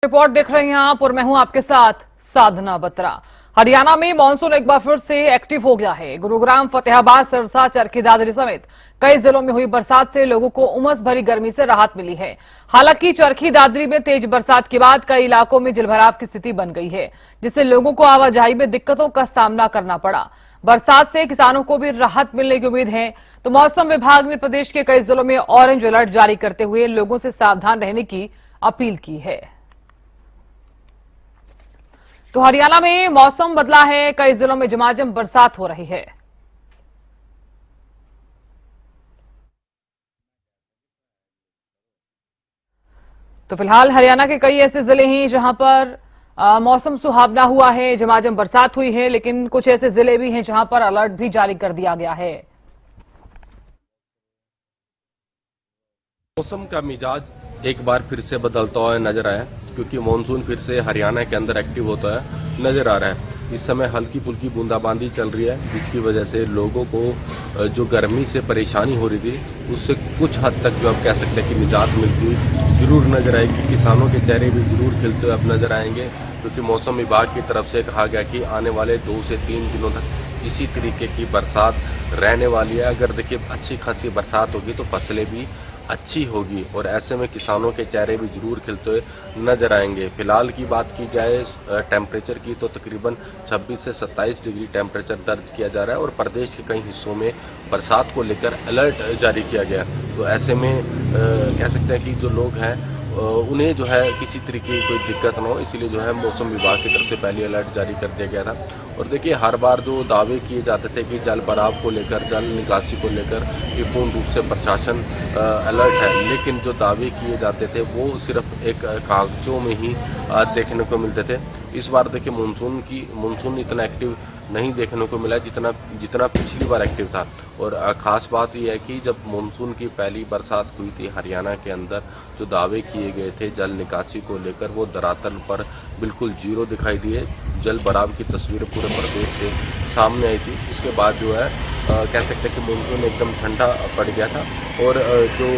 Report देख रहे हैं आप और मैं हूं आपके साथ साधना बत्रा। हरियाणा में मानसून एक बार फिर से एक्टिव हो गया है। गुरुग्राम, फतेहाबाद, सिरसा, चरखी दादरी समेत कई जिलों में हुई बरसात से लोगों को उमस भरी गर्मी से राहत मिली है। हालांकि चरखी दादरी में तेज बरसात के बाद कई इलाकों में जलभराव की स्थिति बन गई है, जिससे लोगों को आवाजाही में दिक्कतों का सामना करना पड़ा। बरसात से किसानों को भी राहत मिलने की उम्मीद है। तो मौसम विभाग ने प्रदेश के कई जिलों में ऑरेंज अलर्ट जारी करते हुए लोगों से सावधान रहने की अपील की है। तो हरियाणा में मौसम बदला है, कई जिलों में झमाझम बरसात हो रही है। तो फिलहाल हरियाणा के कई ऐसे जिले हैं जहां पर मौसम सुहावना हुआ है, झमाझम बरसात हुई है, लेकिन कुछ ऐसे जिले भी हैं जहां पर अलर्ट भी जारी कर दिया गया है। मौसम का मिजाज एक बार फिर से बदलता हुआ नजर आया, क्योंकि मानसून फिर से हरियाणा के अंदर एक्टिव होता है नजर आ रहा है। इस समय हल्की फुल्की बूंदाबांदी चल रही है, जिसकी वजह से लोगों को जो गर्मी से परेशानी हो रही थी उससे कुछ हद तक जो आप कह सकते हैं कि निजात मिलती जरूर नजर आएगी। किसानों के चेहरे भी जरूर खिलते हुए अब नजर आएंगे, क्योंकि मौसम विभाग की तरफ से कहा गया कि आने वाले 2 से 3 दिनों तक इसी तरीके की बरसात रहने वाली है। अगर देखिए अच्छी खासी बरसात होगी तो फसलें भी अच्छी होगी और ऐसे में किसानों के चेहरे भी जरूर खिलते हुए नजर आएंगे। फिलहाल की बात की जाए टेम्परेचर की, तो तकरीबन 26 से 27 डिग्री टेम्परेचर दर्ज किया जा रहा है और प्रदेश के कई हिस्सों में बरसात को लेकर अलर्ट जारी किया गया। तो ऐसे में कह सकते हैं कि जो लोग हैं उन्हें जो है किसी तरीके की कोई दिक्कत ना हो, इसीलिए जो है मौसम विभाग की तरफ से पहले अलर्ट जारी कर दिया गया था। और देखिए, हर बार जो दावे किए जाते थे कि जल भराव को लेकर, जल निकासी को लेकर कि पूर्ण रूप से प्रशासन अलर्ट है, लेकिन जो दावे किए जाते थे वो सिर्फ एक कागजों में ही देखने को मिलते थे। इस बार देखिए मानसून इतना एक्टिव नहीं देखने को मिला जितना पिछली बार एक्टिव था। और ख़ास बात यह है कि जब मानसून की पहली बरसात हुई थी हरियाणा के अंदर, जो दावे किए गए थे जल निकासी को लेकर वो धरातल पर बिल्कुल जीरो दिखाई दिए। जल भराव की तस्वीर पूरे प्रदेश से सामने आई थी। उसके बाद जो है कह सकते हैं कि मानसून एकदम ठंडा पड़ गया था और जो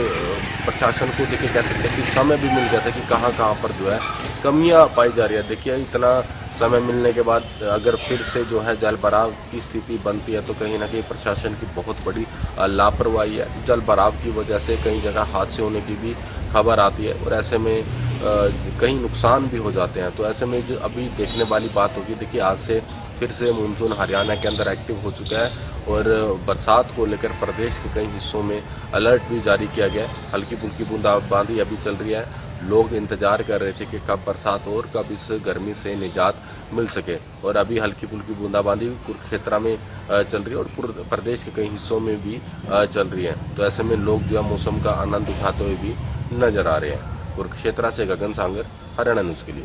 प्रशासन को देखिए कह सकते हैं कि समय भी मिल गया था कि कहाँ पर जो है कमियाँ पाई जा रही है। देखिए, इतना समय मिलने के बाद अगर फिर से जो है जल भराव की स्थिति बनती है तो कहीं ना कहीं प्रशासन की बहुत बड़ी लापरवाही है। जल भराव की वजह से कई जगह हादसे होने की भी खबर आती है और ऐसे में कहीं नुकसान भी हो जाते हैं। तो ऐसे में जो अभी देखने वाली बात होगी, देखिए आज से फिर से मानसून हरियाणा के अंदर एक्टिव हो चुका है और बरसात को लेकर प्रदेश के कई हिस्सों में अलर्ट भी जारी किया गया है। हल्की फुल्की बूंदाबांदी अभी चल रही है। लोग इंतजार कर रहे थे कि कब बरसात हो और कब इस गर्मी से निजात मिल सके, और अभी हल्की फुल्की बूंदाबांदी कुरुक्षेत्र में चल रही है और प्रदेश के कई हिस्सों में भी चल रही है। तो ऐसे में लोग जो है मौसम का आनंद उठाते हुए भी नजर आ रहे हैं। कुरुक्षेत्र से गगन सांगर, हरियाणा न्यूज के लिए।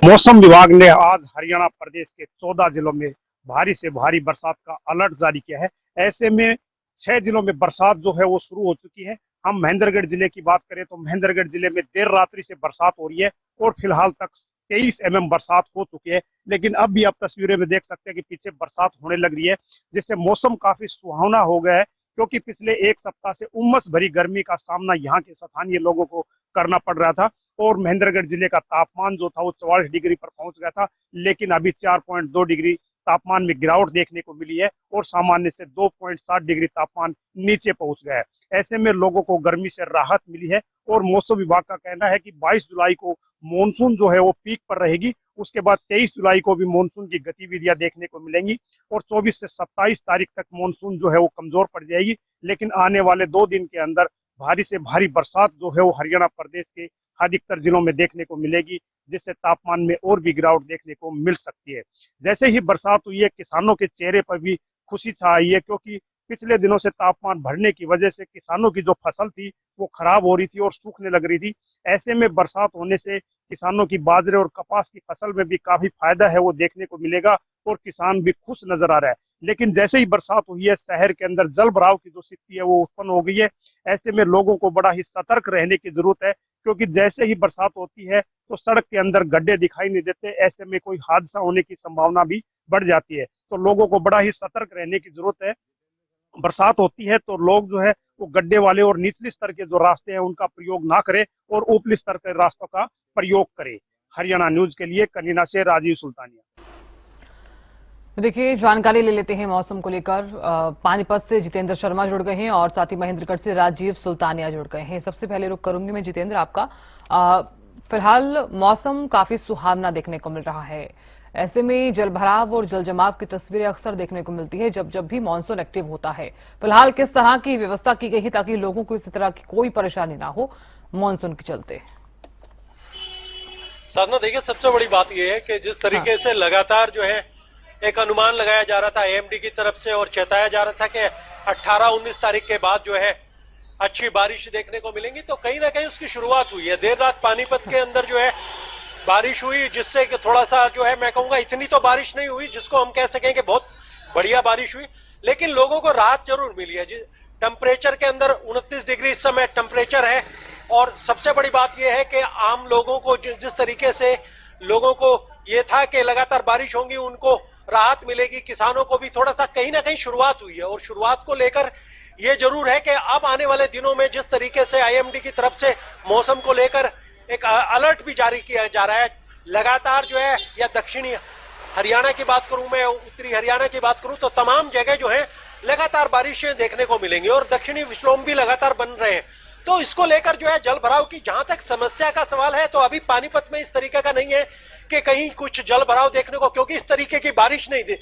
मौसम विभाग ने आज हरियाणा प्रदेश के 14 जिलों में भारी से भारी बरसात का अलर्ट जारी किया है। ऐसे में 6 जिलों में बरसात जो है वो शुरू हो चुकी है। हम महेंद्रगढ़ जिले की बात करें तो महेंद्रगढ़ जिले में देर रात्रि से बरसात हो रही है और फिलहाल तक 23 mm बरसात हो चुकी है। लेकिन अब भी आप तस्वीरें में देख सकते हैं कि पीछे बरसात होने लग रही है, जिससे मौसम काफी सुहावना हो गया है, क्योंकि पिछले एक सप्ताह से उमस भरी गर्मी का सामना यहाँ के स्थानीय लोगों को करना पड़ रहा था और महेंद्रगढ़ जिले का तापमान जो था वो 44 डिग्री पर पहुंच गया था। लेकिन अभी 4.2 डिग्री तापमान में गिरावट देखने को मिली है और सामान्य से 2.7 डिग्री तापमान नीचे पहुंच गया है। ऐसे में लोगों को गर्मी से राहत मिली है और मौसम विभाग का कहना है कि 22 जुलाई को मानसून जो है वो पीक पर रहेगी। उसके बाद 23 जुलाई को भी मानसून की गतिविधियां देखने को मिलेंगी और 24 से 27 तारीख तक मानसून जो है वो कमजोर पड़ जाएगी। लेकिन आने वाले 2 दिन के अंदर भारी से भारी बरसात जो है वो हरियाणा प्रदेश के अधिकतर जिलों में देखने को मिलेगी, जिससे तापमान में और भी गिरावट देखने को मिल सकती है। जैसे ही बरसात हुई है, किसानों के चेहरे पर भी खुशी छा आई है, क्योंकि पिछले दिनों से तापमान बढ़ने की वजह से किसानों की जो फसल थी वो खराब हो रही थी और सूखने लग रही थी। ऐसे में बरसात होने से किसानों की बाजरे और कपास की फसल में भी काफी फायदा है वो देखने को मिलेगा और किसान भी खुश नजर आ रहा है। लेकिन जैसे ही बरसात हुई है, शहर के अंदर जल भराव की जो स्थिति है वो उत्पन्न हो गई है। ऐसे में लोगों को बड़ा ही सतर्क रहने की जरूरत है, क्योंकि जैसे ही बरसात होती है तो सड़क के अंदर गड्ढे दिखाई नहीं देते। ऐसे में कोई हादसा होने की संभावना भी बढ़ जाती है, तो लोगों को बड़ा ही सतर्क रहने की जरूरत है। बरसात होती है तो लोग जो है वो गड्ढे वाले और निचले स्तर के जो रास्ते हैं उनका प्रयोग ना करें और ऊपरी स्तर के रास्तों का प्रयोग करें। हरियाणा न्यूज के लिए कनीना से राजीव सुल्तानिया। देखिए, जानकारी ले लेते हैं मौसम को लेकर। पानीपत से जितेंद्र शर्मा जुड़ गए हैं और साथ ही महेंद्रगढ़ से राजीव सुल्तानिया जुड़ गए हैं। सबसे पहले रुक करूंगी मैं जितेंद्र आपका। फिलहाल मौसम काफी सुहावना देखने को मिल रहा है। ऐसे में जलभराव और जलजमाव की तस्वीरें अक्सर देखने को मिलती है जब जब भी मानसून एक्टिव होता है। फिलहाल किस तरह की व्यवस्था की गई है ताकि लोगों को इस तरह की कोई परेशानी ना हो मानसून के चलते? साधना, देखिए, सबसे बड़ी बात यह है कि जिस तरीके से लगातार जो है एक अनुमान लगाया जा रहा था एएमडी की तरफ से और चेताया जा रहा था कि 18-19 तारीख के बाद जो है अच्छी बारिश देखने को मिलेंगी, तो कहीं ना कहीं उसकी शुरुआत हुई है। देर रात पानीपत के अंदर जो है बारिश हुई, जिससे कि थोड़ा सा जो है, मैं कहूंगा इतनी तो बारिश नहीं हुई जिसको हम कह सकें कि बहुत बढ़िया बारिश हुई, लेकिन लोगों को राहत जरूर मिली है। टेम्परेचर के अंदर 29 डिग्री इस समय टेम्परेचर है और सबसे बड़ी बात यह है कि आम लोगों को जिस तरीके से लोगों को ये था कि लगातार बारिश होंगी, उनको राहत मिलेगी। किसानों को भी थोड़ा सा कहीं ना कहीं शुरुआत हुई है और शुरुआत को लेकर ये जरूर है कि अब आने वाले दिनों में जिस तरीके से आईएमडी की तरफ से मौसम को लेकर एक अलर्ट भी जारी किया जा रहा है लगातार जो है, या दक्षिणी हरियाणा की बात करूं मैं, उत्तरी हरियाणा की बात करूं, तो तमाम जगह जो है लगातार बारिशें देखने को मिलेंगी और दक्षिणी विस्लोम भी लगातार बन रहे हैं। तो इसको लेकर जो है जल भराव की जहां तक समस्या का सवाल है, तो अभी पानीपत में इस तरीके का नहीं है कि कहीं कुछ जल भराव देखने को, क्योंकि इस तरीके की बारिश नहीं थी।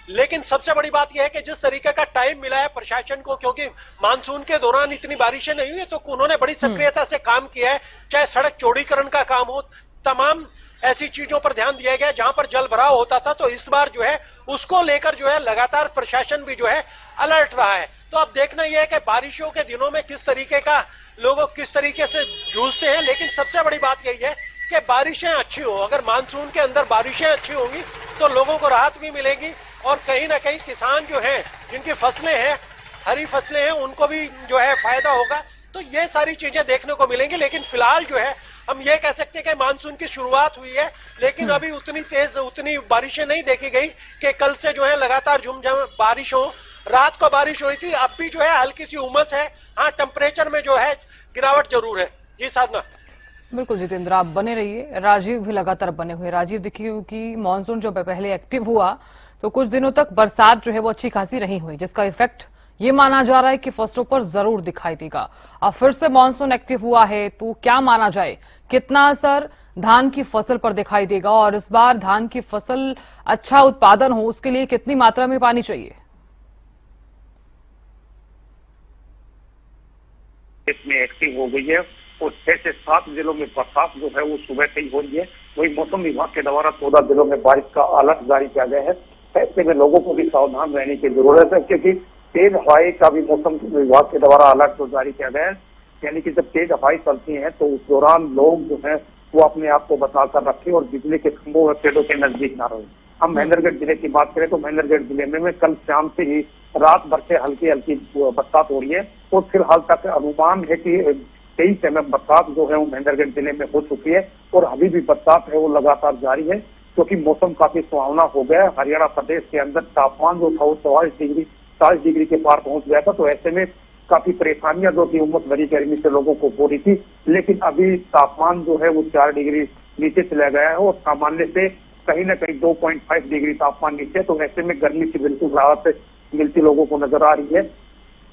लेकिन सबसे बड़ी बात यह है कि जिस तरीके का टाइम मिला है प्रशासन को, क्योंकि मानसून के दौरान इतनी बारिशें नहीं हुई, तो उन्होंने बड़ी सक्रियता से काम किया है। चाहे सड़क चौड़ीकरण का काम हो, तमाम ऐसी चीजों पर ध्यान दिया गया जहां पर जल भराव होता था। तो इस बार जो है उसको लेकर जो है लगातार प्रशासन भी जो है अलर्ट रहा है। तो अब देखना यह है कि बारिशों के दिनों में किस तरीके का लोग किस तरीके से जूझते हैं। लेकिन सबसे बड़ी बात यही है कि बारिशें अच्छी हो। अगर मानसून के अंदर बारिशें अच्छी होंगी तो लोगों को राहत भी मिलेगी और कहीं ना कहीं किसान जो हैं, जिनकी फसलें हैं, हरी फसलें हैं, उनको भी जो है फायदा होगा। तो ये सारी चीजें देखने को मिलेंगी। लेकिन फिलहाल जो है हम ये कह सकते हैं कि मानसून की शुरुआत हुई है, लेकिन अभी उतनी बारिशें नहीं देखी गई कि कल से जो है लगातार झुमझम बारिश हो। रात को बारिश हुई थी, अब भी जो है हल्की सी उमस है। हाँ, टेम्परेचर में जो है गिरावट जरूर है। जी साधना। बिल्कुल जितेंद्र, आप बने रहिए। राजीव भी लगातार बने हुए। राजीव, देखिए कि मानसून जो पहले एक्टिव हुआ तो कुछ दिनों तक बरसात जो है वो अच्छी खासी नहीं हुई, जिसका इफेक्ट ये माना जा रहा है कि फसलों पर जरूर दिखाई देगा। अब फिर से मानसून एक्टिव हुआ है तो क्या माना जाए, कितना असर धान की फसल पर दिखाई देगा और इस बार धान की फसल अच्छा उत्पादन हो उसके लिए कितनी मात्रा में पानी चाहिए? इसमें एक्टिव हो गई है और 6 से 7 जिलों में बरसात जो है वो सुबह से ही हो रही है। वही मौसम विभाग के द्वारा 14 जिलों में बारिश का अलर्ट जारी किया गया है। ऐसे में लोगों को भी सावधान रहने की जरूरत है, क्योंकि तेज हवाएं का भी मौसम विभाग के द्वारा अलर्ट तो जारी किया गया है। यानी कि जब तेज हवाएं चलती हैं तो उस दौरान लोग जो है वो अपने आप को बचाकर रखें और बिजली के खंभों और पेड़ों के नजदीक ना रहे। हम महेंद्रगढ़ जिले की बात करें तो महेंद्रगढ़ जिले में कल शाम से ही रात भर से हल्की हल्की बरसात हो रही है और फिलहाल तक अनुमान है कि 23 mm बरसात जो है वो महेंद्रगढ़ जिले में हो चुकी है और अभी भी बरसात है वो लगातार जारी है, क्योंकि मौसम काफी सुहावना हो गया है। हरियाणा प्रदेश के अंदर तापमान जो था वो 40 डिग्री के पार पहुंच गया था। तो ऐसे में काफी परेशानियां जो थी, उमस भरी गर्मी से लोगों को हो रही थी, लेकिन अभी तापमान जो है वो 4 डिग्री नीचे चला गया है और सामान्य से कहीं ना कहीं 2.5 डिग्री तापमान नीचे। तो ऐसे में गर्मी से बिल्कुल राहत मिलती लोगों को नजर आ रही है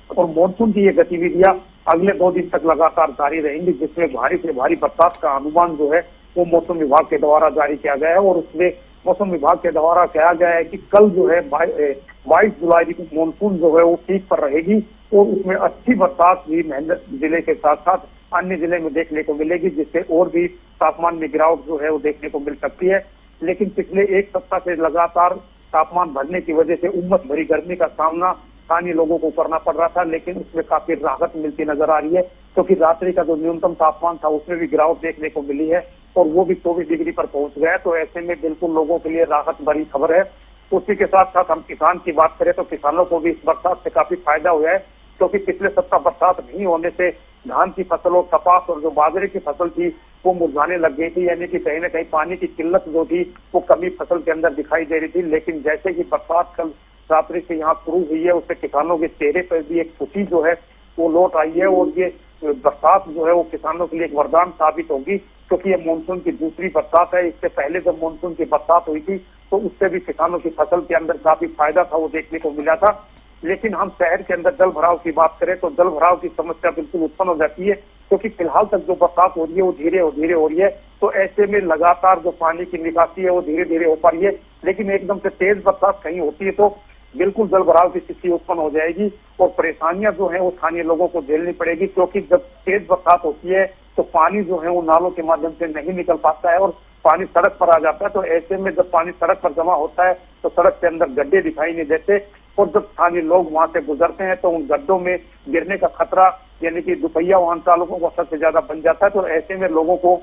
और मानसून की ये गतिविधियां अगले 2 दिन तक लगातार जारी रहेंगी, जिसमें भारी से भारी बरसात का अनुमान जो है वो मौसम विभाग के द्वारा जारी किया गया है। और उसमें मौसम विभाग के द्वारा कहा गया है कि कल जो है 22 जुलाई को मानसून जो है वो पीक पर रहेगी और उसमें अच्छी बरसात भी महेंद्रगढ़ जिले के साथ साथ अन्य जिले में देखने को मिलेगी, जिससे और भी तापमान में गिरावट जो है वो देखने को मिल सकती है। लेकिन पिछले एक सप्ताह से लगातार तापमान बढ़ने की वजह से उमस भरी गर्मी का सामना स्थानीय लोगों को करना पड़ रहा था, लेकिन उसमें काफी राहत मिलती नजर आ रही है, क्योंकि रात्रि का जो न्यूनतम तापमान था उसमें भी गिरावट देखने को मिली है और वो भी 24 डिग्री पर पहुंच गया है। तो ऐसे में बिल्कुल लोगों के लिए राहत भरी खबर है। उसी के साथ साथ हम किसान की बात करें तो किसानों को भी इस बरसात से काफी फायदा हुआ है, क्योंकि पिछले सप्ताह बरसात नहीं होने से धान की फसल और कपास और जो बाजरे की फसल थी वो मुरझाने लग गई थी। यानी कि कहीं ना कहीं पानी की किल्लत जो थी वो कमी फसल के अंदर दिखाई दे रही थी। लेकिन जैसे कि बरसात कल रात्रि से यहाँ शुरू हुई है, उससे किसानों के चेहरे पर भी एक खुशी जो है वो लौट आई है और ये बरसात जो है वो किसानों के लिए एक वरदान साबित होगी, क्योंकि ये मानसून की दूसरी बरसात है। इससे पहले जब मानसून की बरसात हुई थी तो उससे भी किसानों की फसल के अंदर काफी फायदा था, वो देखने को मिला था। लेकिन हम शहर के अंदर जल भराव की बात करें तो जल भराव की समस्या बिल्कुल उत्पन्न हो जाती है, क्योंकि फिलहाल तक जो बरसात हो रही है वो धीरे हो रही है। तो ऐसे में लगातार जो पानी की निकासी है वो धीरे धीरे हो पा रही है, लेकिन एकदम से तेज बरसात कहीं होती है तो बिल्कुल जल भराव की स्थिति उत्पन्न हो जाएगी और परेशानियां जो है वो स्थानीय लोगों को झेलनी पड़ेगी। क्योंकि जब तेज बरसात होती है तो पानी जो है वो नालों के माध्यम से नहीं निकल पाता है और पानी सड़क पर आ जाता है। तो ऐसे में जब पानी सड़क पर जमा होता है तो सड़क के अंदर गड्ढे दिखाई नहीं देते और जब स्थानीय लोग वहां से गुजरते हैं तो उन गड्ढों में गिरने का खतरा यानी कि दुपहिया वाहन चालकों को सबसे ज्यादा बन जाता है। तो ऐसे में लोगों को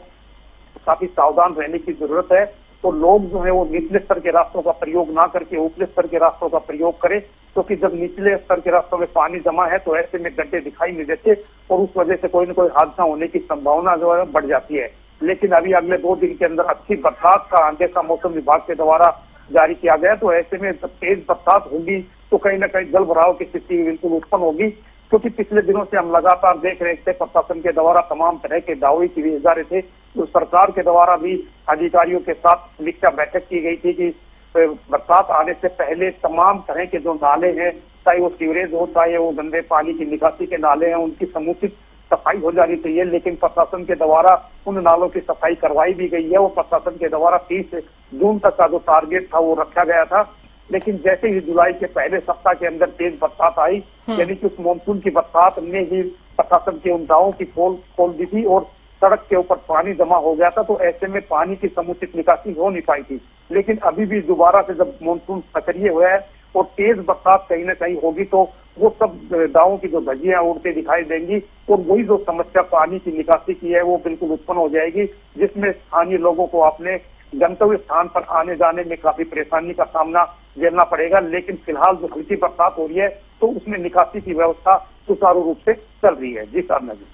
काफी सावधान रहने की जरूरत है। तो लोग जो है वो निचले स्तर के रास्तों का प्रयोग ना करके ऊपरी स्तर के रास्तों का प्रयोग करें, क्योंकि जब निचले स्तर के रास्तों में पानी जमा है तो ऐसे में गड्ढे दिखाई नहीं देते और उस वजह से कोई न कोई हादसा होने की संभावना जो है बढ़ जाती है। लेकिन अभी अगले 2 दिन के अंदर अच्छी बरसात का अंदेशा मौसम विभाग के द्वारा जारी किया गया। तो ऐसे में जब तेज बरसात होगी तो कहीं न कहीं जल भराव की स्थिति बिल्कुल उत्पन्न होगी, क्योंकि पिछले दिनों से हम लगातार देख रहे थे प्रशासन के द्वारा तमाम तरह के दावे किए जा रहे थे। तो सरकार के द्वारा भी अधिकारियों के साथ समीक्षा बैठक की गई थी कि बरसात आने से पहले तमाम तरह के जो नाले हैं, चाहे वो सीवरेज हो चाहे वो गंदे पानी की निकासी के नाले हैं, उनकी समुचित सफाई हो जानी चाहिए। लेकिन प्रशासन के द्वारा उन नालों की सफाई करवाई भी गई है। वो प्रशासन के द्वारा 30 जून तक का जो टारगेट था वो रखा गया था। लेकिन जैसे ही जुलाई के पहले सप्ताह के अंदर तेज बरसात आई, यानी कि उस मानसून की बरसात ने ही प्रशासन के उन दावों की पोल खोल दी थी और सड़क के ऊपर पानी जमा हो गया था। तो ऐसे में पानी की समुचित निकासी हो नहीं पाई थी। लेकिन अभी भी दोबारा से जब मानसून सक्रिय हुआ है और तेज बरसात कहीं न कहीं होगी तो वो सब दावों की जो धज्जियां उड़ते दिखाई देंगी और वही जो समस्या पानी की निकासी की है वो बिल्कुल उत्पन्न हो जाएगी, जिसमें स्थानीय लोगों को अपने गंतव्य स्थान पर आने जाने में काफी परेशानी का सामना झेलना पड़ेगा। लेकिन फिलहाल जो हल्की बरसात हो रही है तो उसमें निकासी की व्यवस्था सुचारू रूप से चल रही है। जी साधना जी।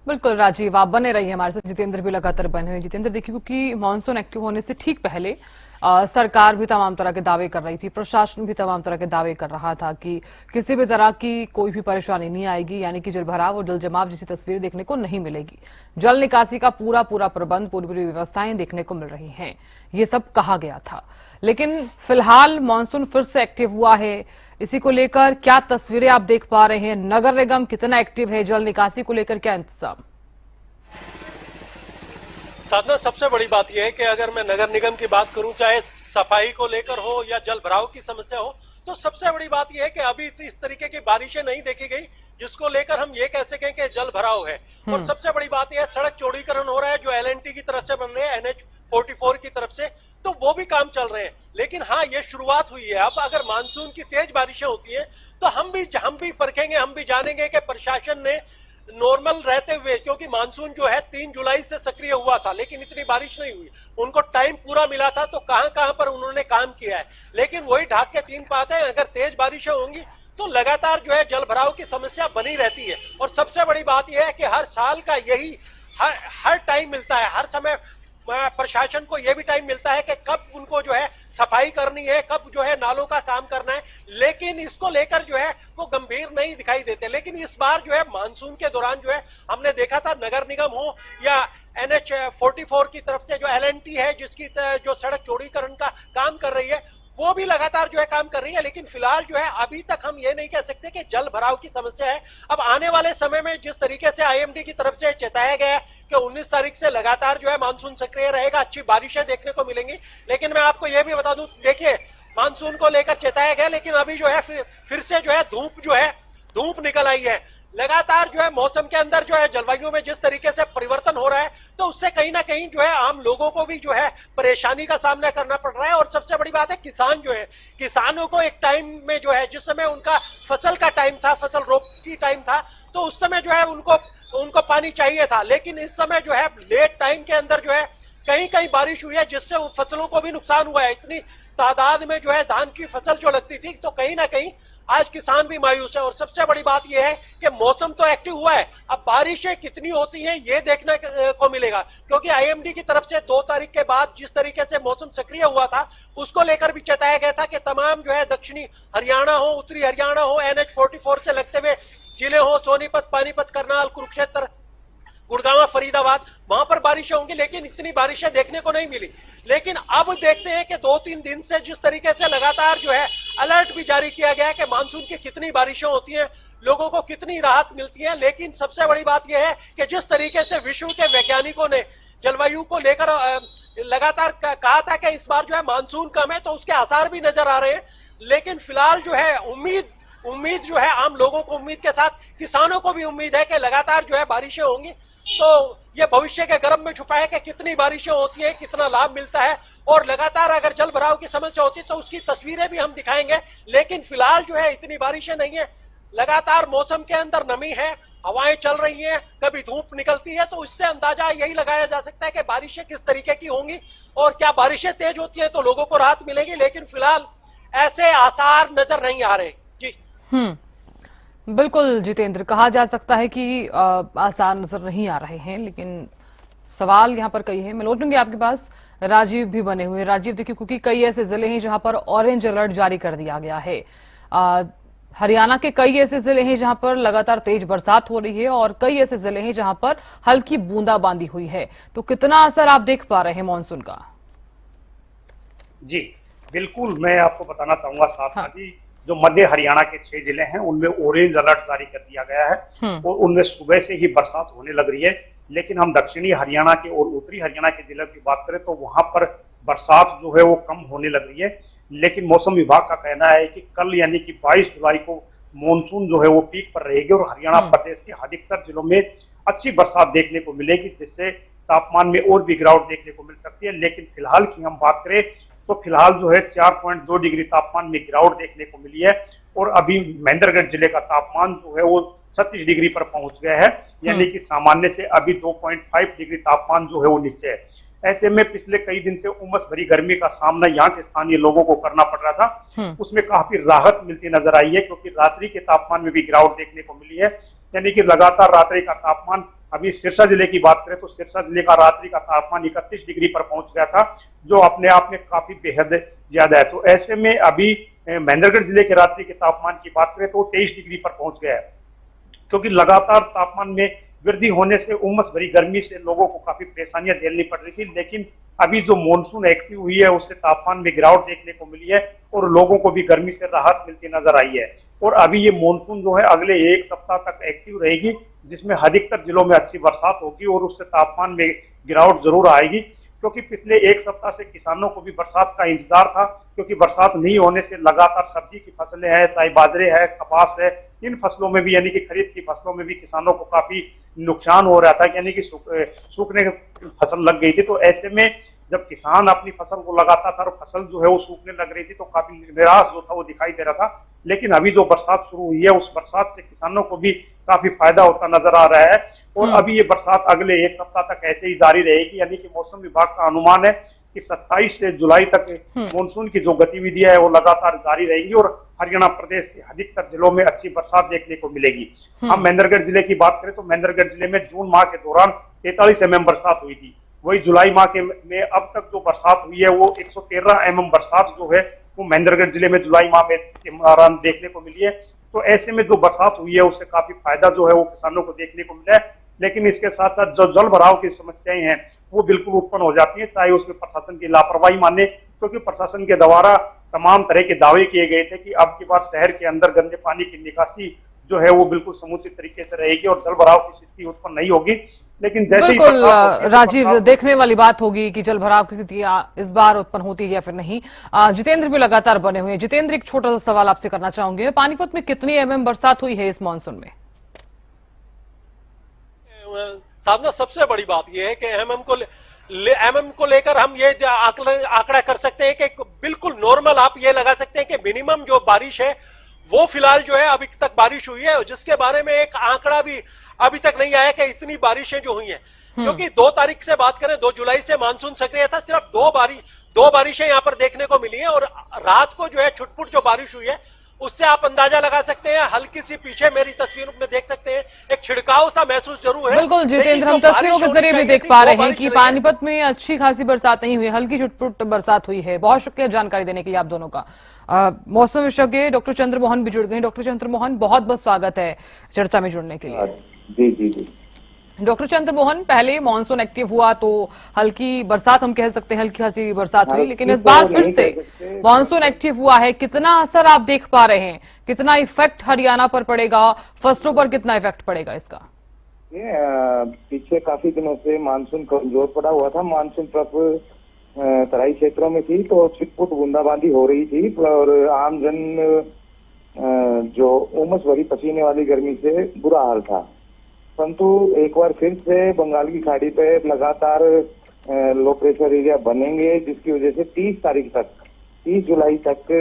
बिल्कुल राजीव, आप बने रहिए हमारे साथ। जितेंद्र भी लगातार बने हुए। जितेंद्र देखिए, क्योंकि मानसून एक्टिव होने से ठीक पहले सरकार भी तमाम तरह के दावे कर रही थी, प्रशासन भी तमाम तरह के दावे कर रहा था कि किसी भी तरह की कोई भी परेशानी नहीं आएगी, यानी कि जलभराव और जल जमाव जैसी तस्वीरें देखने को नहीं मिलेगी। जल निकासी का पूरा प्रबंध, पूरी व्यवस्थाएं देखने को मिल रही हैं, ये सब कहा गया था। लेकिन फिलहाल मानसून फिर से एक्टिव हुआ है। इसी को लेकर क्या तस्वीरें आप देख पा रहे हैं? नगर निगम कितना एक्टिव है? जल निकासी को लेकर क्या इंतजाम? साधना, सबसे बड़ी बात यह है कि अगर मैं नगर निगम की बात करूं, चाहे सफाई को लेकर हो या जल भराव की समस्या हो, तो सबसे बड़ी बात यह है कि अभी इस तरीके की बारिशें नहीं देखी गई जिसको लेकर हम ये कह सकें कि जल भराव है। और सबसे बड़ी बात यह है, सड़क चौड़ीकरण हो रहा है जो LNT की तरफ से बन रहे हैं, NH44 की तरफ से, तो वो भी काम चल रहे हैं। लेकिन हाँ, ये शुरुआत हुई है। अब अगर मानसून की तेज बारिशें होती हैं तो हम भी परखेंगे, हम भी जानेंगे कि प्रशासन ने नॉर्मल रहते हुए, क्योंकि मानसून जो है 3 जुलाई से सक्रिय हुआ था लेकिन इतनी बारिश नहीं हुई, उनको टाइम पूरा मिला था, तो कहां पर उन्होंने काम किया है। लेकिन वही ढाक के 3 पाते हैं, अगर तेज बारिशें होंगी तो लगातार जो है जल भराव की समस्या बनी रहती है। और सबसे बड़ी बात यह है कि हर साल का यही हर टाइम मिलता है, हर समय प्रशासन को यह भी टाइम मिलता है कि कब उनको जो है सफाई करनी है, कब जो है नालों का काम करना है, लेकिन इसको लेकर जो है वो गंभीर नहीं दिखाई देते। लेकिन इस बार जो है मानसून के दौरान जो है हमने देखा था, नगर निगम हो या NH44 की तरफ से जो LNT है जिसकी जो सड़क चौड़ीकरण का काम कर रही है, वो भी लगातार जो है काम कर रही है। लेकिन फिलहाल जो है अभी तक हम ये नहीं कह सकते कि जल भराव की समस्या है। अब आने वाले समय में जिस तरीके से IMD की तरफ से चेताया गया कि 19 तारीख से लगातार जो है मानसून सक्रिय रहेगा, अच्छी बारिशें देखने को मिलेंगी। लेकिन मैं आपको यह भी बता दूं, देखिए मानसून को लेकर चेताया गया लेकिन अभी जो है फिर से जो है धूप निकल आई है। लगातार जो है मौसम के अंदर जो है जलवायु में जिस तरीके से परिवर्तन हो रहा है, तो उससे कहीं ना कहीं जो है आम लोगों को भी जो है परेशानी का सामना करना पड़ रहा है। और सबसे बड़ी बात है, किसान जो है, किसानों को एक टाइम में जो है, जिस समय उनका फसल का टाइम था, फसल रोप की टाइम था, तो उस समय जो है उनको पानी चाहिए था। लेकिन इस समय जो है लेट टाइम के अंदर जो है कहीं बारिश हुई है जिससे उन फसलों को भी नुकसान हुआ है। इतनी तादाद में जो है धान की फसल जो लगती थी, तो कहीं ना कहीं आज किसान भी मायूस है। और सबसे बड़ी बात यह है कि मौसम तो एक्टिव हुआ है, अब बारिशें कितनी होती हैं ये देखने को मिलेगा, क्योंकि IMD की तरफ से 2 तारीख के बाद जिस तरीके से मौसम सक्रिय हुआ था उसको लेकर भी चेताया गया था कि तमाम जो है दक्षिणी हरियाणा हो, उत्तरी हरियाणा हो, NH44 से लगते हुए जिले हो, सोनीपत, पानीपत, करनाल, कुरुक्षेत्र, गुड़गांव, फरीदाबाद, वहां पर बारिशें होंगी, लेकिन इतनी बारिशें देखने को नहीं मिली। लेकिन अब देखते हैं कि 2-3 दिन से जिस तरीके से लगातार जो है अलर्ट भी जारी किया गया है कि मानसून की कितनी बारिशें होती हैं, लोगों को कितनी राहत मिलती है। लेकिन सबसे बड़ी बात यह है कि जिस तरीके से विश्व के वैज्ञानिकों ने जलवायु को लेकर लगातार कहा था कि इस बार जो है मानसून कम है, तो उसके आसार भी नजर आ रहे हैं। लेकिन फिलहाल जो है उम्मीद जो है आम लोगों को, उम्मीद के साथ किसानों को भी उम्मीद है कि लगातार जो है बारिशें होंगी। तो ये भविष्य के गर्भ में छुपा है कि कितनी बारिशें होती है, कितना लाभ मिलता है, और लगातार अगर जल भराव की समस्या होती है तो उसकी तस्वीरें भी हम दिखाएंगे। लेकिन फिलहाल जो है इतनी बारिशें नहीं है, लगातार मौसम के अंदर नमी है, हवाएं चल रही हैं, कभी धूप निकलती है, तो इससे अंदाजा यही लगाया जा सकता है कि बारिशें किस तरीके की होंगी और क्या बारिशें तेज होती है तो लोगों को राहत मिलेगी। लेकिन फिलहाल ऐसे आसार नजर नहीं आ रहे। जी बिल्कुल जितेंद्र, कहा जा सकता है कि आसार नजर नहीं आ रहे हैं, लेकिन सवाल यहाँ पर कई है। मैं लौटूंगी आपके पास। राजीव भी बने हुए। राजीव देखिए, क्योंकि कई ऐसे जिले हैं जहां पर ऑरेंज अलर्ट जारी कर दिया गया है। हरियाणा के कई ऐसे जिले हैं जहां पर लगातार तेज बरसात हो रही है और कई ऐसे जिले हैं जहां पर हल्की बूंदाबांदी हुई है। तो कितना असर आप देख पा रहे हैं मानसून का? जी बिल्कुल, मैं आपको बताना चाहूंगा साथ ही जो मध्य हरियाणा के 6 जिले हैं उनमें ऑरेंज अलर्ट जारी कर दिया गया है और उनमें सुबह से ही बरसात होने लग रही है। लेकिन हम दक्षिणी हरियाणा के और उत्तरी हरियाणा के जिलों की बात करें तो वहां पर बरसात जो है वो कम होने लग रही है। लेकिन मौसम विभाग का कहना है कि कल यानी कि 22 जुलाई को मानसून जो है वो पीक पर रहेगी और हरियाणा प्रदेश के अधिकतर जिलों में अच्छी बरसात देखने को मिलेगी, जिससे तापमान में और भी गिरावट देखने को मिल सकती है। लेकिन फिलहाल की हम बात करें तो फिलहाल जो है 4.2 डिग्री तापमान में गिरावट देखने को मिली है और अभी महेंद्रगढ़ जिले का तापमान जो है वो 36 डिग्री पर पहुंच गया है, यानी कि सामान्य से अभी 2.5 डिग्री तापमान जो है वो नीचे है। ऐसे में पिछले कई दिन से उमस भरी गर्मी का सामना यहाँ के स्थानीय लोगों को करना पड़ रहा था, उसमें काफी राहत मिलती नजर आई है, क्योंकि रात्रि के तापमान में भी गिरावट देखने को मिली है। यानी कि लगातार रात्रि का तापमान, अभी सिरसा जिले की बात करें तो सिरसा जिले का रात्रि का तापमान 31 डिग्री पर पहुंच गया था, जो अपने आप में काफी बेहद ज्यादा है। तो ऐसे में अभी महेंद्रगढ़ जिले के रात्रि के तापमान की बात करें तो 23 डिग्री पर पहुंच गया है, क्योंकि लगातार तापमान में वृद्धि होने से उमस भरी गर्मी से लोगों को काफी परेशानियां झेलनी पड़ रही थी। लेकिन अभी जो मानसून एक्टिव हुई है उससे तापमान में गिरावट देखने को मिली है और लोगों को भी गर्मी से राहत मिलती नजर आई है। और अभी ये मानसून जो है अगले 1 सप्ताह तक एक्टिव रहेगी, जिसमें अधिकतर जिलों में अच्छी बरसात होगी और उससे तापमान में गिरावट जरूर आएगी। क्योंकि पिछले 1 सप्ताह से किसानों को भी बरसात का इंतजार था, क्योंकि बरसात नहीं होने से लगातार सब्जी की फसलें हैं, चाहे बाजरे है, कपास है, इन फसलों में भी यानी कि खरीफ की फसलों में भी किसानों को काफी नुकसान हो रहा था, यानी कि सूखने की फसल लग गई थी। तो ऐसे में जब किसान अपनी फसल को लगाता था और फसल जो है वो सूखने लग रही थी तो काफी निराश जो था वो दिखाई दे रहा था। लेकिन अभी जो बरसात शुरू हुई है उस बरसात से किसानों को भी काफी फायदा होता नजर आ रहा है और अभी ये बरसात अगले 1 सप्ताह तक ऐसे ही जारी रहेगी। यानी कि मौसम विभाग का अनुमान है कि 27 जुलाई तक मानसून की जो गतिविधियां है वो लगातार जारी रहेंगी और हरियाणा प्रदेश के अधिकतर जिलों में अच्छी बरसात देखने को मिलेगी। हम महेंद्रगढ़ जिले की बात करें तो महेंद्रगढ़ जिले में जून माह के दौरान 43 mm बरसात हुई थी। वही जुलाई माह के में अब तक जो बरसात हुई है वो 113 mm बरसात जो है वो महेंद्रगढ़ जिले में जुलाई माह में दौरान देखने को मिली है। तो ऐसे में जो बरसात हुई है उससे काफी फायदा जो है वो किसानों को देखने को मिला है। लेकिन इसके साथ साथ जो जल भराव की समस्याएं हैं वो बिल्कुल उत्पन्न हो जाती है, चाहे उसमें प्रशासन की लापरवाही माने, क्योंकि प्रशासन के द्वारा तमाम तरह के दावे किए गए थे कि अब की बार शहर के अंदर गंदे पानी की निकासी जो है वो बिल्कुल समुचित तरीके से रहेगी और जल भराव की स्थिति उत्पन्न नहीं होगी। लेकिन जैसे बिल्कुल राजीव, देखने वाली बात होगी कि जल भराव की स्थिति इस बार उत्पन्न होती है या फिर नहीं। जितेंद्र भी लगातार बने हुए हैं। जितेंद्र, एक छोटा सा सवाल आपसे करना चाहूंगे, पानीपत में कितनी mm बरसात हुई है इस मानसून में? साधना, सबसे बड़ी बात यह है कि एमएम को लेकर हम ये आंकड़ा कर सकते हैं कि बिल्कुल नॉर्मल आप ये लगा सकते हैं कि मिनिमम जो बारिश है वो फिलहाल जो है अभी तक बारिश हुई है, जिसके बारे में एक आंकड़ा भी अभी तक नहीं आया कि इतनी बारिशें जो हुई हैं। क्योंकि 2 तारीख से बात करें, 2 जुलाई से मानसून सक्रिय था, सिर्फ 2 बारिशें यहाँ पर देखने को मिली है और रात को जो है छुटपुट जो बारिश हुई है उससे आप अंदाजा लगा सकते हैं। हल्की सी पीछे मेरी तस्वीर में देख सकते हैं एक छिड़काव सा महसूस जरूर है। बिल्कुल जितेंद्र, हम तस्वीरों के जरिए भी देख पा रहे हैं कि पानीपत में अच्छी खासी बरसात नहीं हुई, हल्की छुटपुट बरसात हुई है। बहुत शुक्रिया जानकारी देने के लिए आप दोनों का। मौसम विशेषज्ञ डॉक्टर चंद्रमोहन भी जुड़ गए। डॉक्टर चंद्रमोहन, बहुत बहुत स्वागत है चर्चा में जुड़ने के लिए। जी जी जी। डॉक्टर चंद्रमोहन, पहले मानसून एक्टिव हुआ तो हल्की बरसात, हम कह सकते हैं हल्की हल्की बरसात हुई, लेकिन इस बार फिर से मानसून एक्टिव हुआ है। कितना असर आप देख पा रहे हैं, कितना इफेक्ट हरियाणा पर पड़ेगा, फसलों पर कितना इफेक्ट पड़ेगा इसका? पिछले काफी दिनों से मानसून कमजोर पड़ा हुआ था। मानसून ट्रफ तराई क्षेत्रों में थी तो छिटपुट बूंदाबांदी हो रही थी और आमजन जो उमस भरी पसीने वाली गर्मी से बुरा हाल था। परंतु एक बार फिर से बंगाल की खाड़ी पे लगातार लो प्रेशर एरिया बनेंगे, जिसकी वजह से 30 जुलाई तक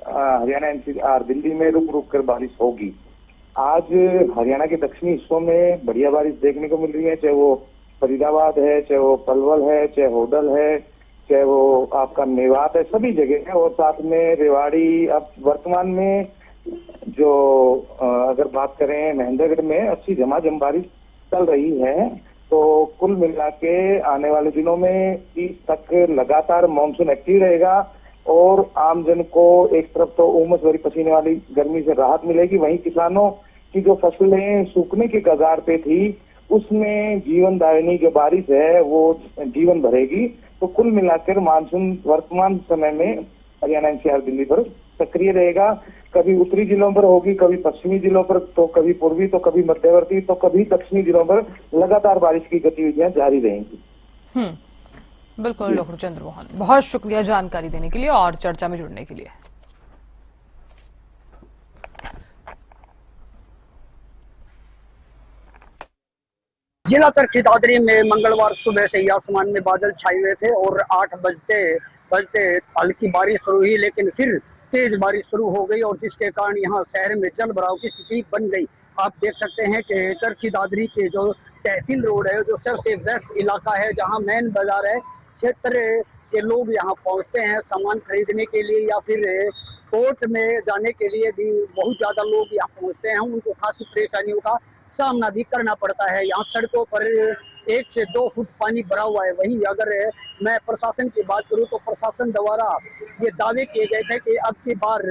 हरियाणा एनसीआर दिल्ली में रुक रुक कर बारिश होगी। आज हरियाणा के दक्षिणी हिस्सों में बढ़िया बारिश देखने को मिल रही है, चाहे वो फरीदाबाद है, चाहे वो पलवल है, चाहे होडल है, चाहे वो आपका मेवात है, सभी जगह है। और साथ में रेवाड़ी, अब वर्तमान में जो अगर बात करें महेंद्रगढ़ में अच्छी झमाझम बारिश चल रही है। तो कुल मिला के आने वाले दिनों में 30 तक लगातार मानसून एक्टिव रहेगा और आमजन को एक तरफ तो उमस भरी पसीने वाली गर्मी से राहत मिलेगी, वहीं किसानों की जो फसलें सूखने के कगार पे थी उसमें जीवन दायिनी जो बारिश है वो जीवन भरेगी। तो कुल मिलाकर मानसून वर्तमान समय में हरियाणा एनसीआर दिल्ली पर सक्रिय रहेगा। कभी उत्तरी जिलों पर होगी, कभी पश्चिमी जिलों पर, तो कभी पूर्वी, तो कभी मध्यवर्ती, तो कभी दक्षिणी जिलों पर लगातार बारिश की गतिविधियां जारी रहेंगी। बिल्कुल डॉक्टर चंद्रमोहन, बहुत शुक्रिया जानकारी देने के लिए और चर्चा में जुड़ने के लिए। जिला तरक्की दादरी में मंगलवार सुबह से ही आसमान में बादल छाए हुए थे और 8 बजते हल्की बारिश शुरू हुई, लेकिन फिर तेज बारिश शुरू हो गई और जिसके कारण यहाँ शहर में जल भराव की स्थिति बन गई। आप देख सकते हैं कि चरखी दादरी के जो तहसील रोड है, जो सबसे बेस्ट इलाका है, जहाँ मेन बाजार है, क्षेत्र के लोग यहाँ पहुँचते हैं सामान खरीदने के लिए या फिर कोर्ट में जाने के लिए भी बहुत ज्यादा लोग यहाँ पहुँचते हैं। उनको खासी परेशानियों का सामना भी करना पड़ता है। यहाँ सड़कों पर 1 से 2 फुट पानी भरा हुआ है। वहीं अगर मैं प्रशासन की बात करूं तो प्रशासन द्वारा ये दावे किए गए थे कि अब की बार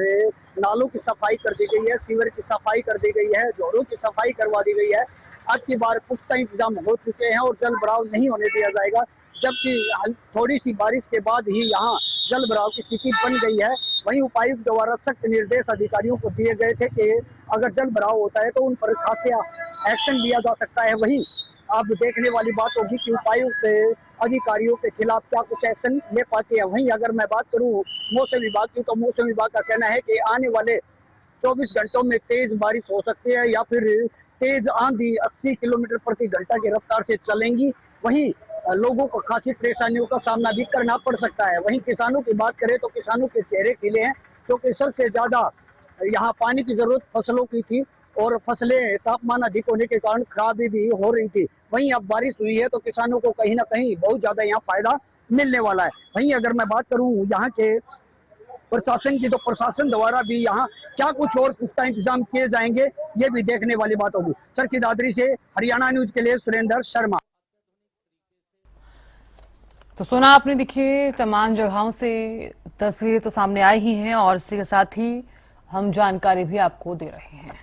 नालों की सफाई कर दी गई है, सीवर की सफाई कर दी गई है, जोड़ों की सफाई करवा दी गई है। अब की बार पुख्ता इंतजाम हो चुके हैं और जल भराव नहीं होने दिया जाएगा। जबकि थोड़ी सी बारिश के बाद ही यहाँ जल भराव की स्थिति बन गई है। वहीं उपायुक्त द्वारा सख्त निर्देश अधिकारियों को दिए गए थे कि अगर जल भराव होता है तो उन पर खासा एक्शन लिया जा सकता है। वहीं अब देखने वाली बात होगी कि उपायुक्त अधिकारियों के खिलाफ क्या कुछ एक्शन ले पाते हैं। वहीं अगर मैं बात करूं मौसम विभाग की, तो मौसम विभाग का कहना है कि आने वाले 24 घंटों में तेज बारिश हो सकती है या फिर तेज आंधी 80 किलोमीटर प्रति घंटा की रफ्तार से चलेंगी। वहीं लोगों को खासी परेशानियों का सामना भी करना पड़ सकता है। वहीं किसानों की बात करें तो किसानों के चेहरे खिले हैं, क्योंकि सबसे ज्यादा यहाँ पानी की जरूरत फसलों की थी और फसलें तापमान अधिक होने के कारण खराबी भी हो रही थी। वहीं अब बारिश हुई है तो किसानों को कहीं ना कहीं बहुत ज्यादा यहाँ फायदा मिलने वाला है। वहीं अगर मैं बात करूँ यहाँ के प्रशासन की, तो प्रशासन द्वारा भी यहाँ क्या कुछ और पुख्ता इंतजाम किए जाएंगे, ये भी देखने वाली बात होगी। चरखी दादरी से हरियाणा न्यूज के लिए सुरेंद्र शर्मा। तो सुना आपने, देखिए तमाम जगहों से तस्वीरें तो सामने आई ही हैं और इसके साथ ही हम जानकारी भी आपको दे रहे हैं।